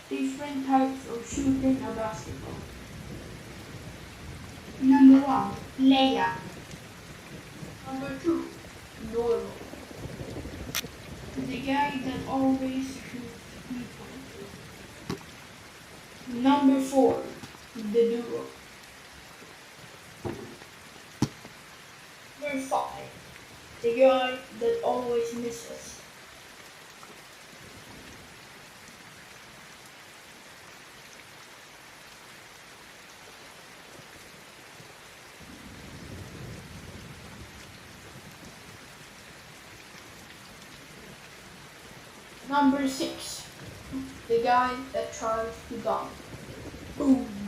different types of shooting a basketball. Number 1, layup. Number 2, normal. The guy that always shoots 3 pointers. Number 4, the duo. Number 5, the guy that always misses. Number 6, the guy that tries to dunk. Boom.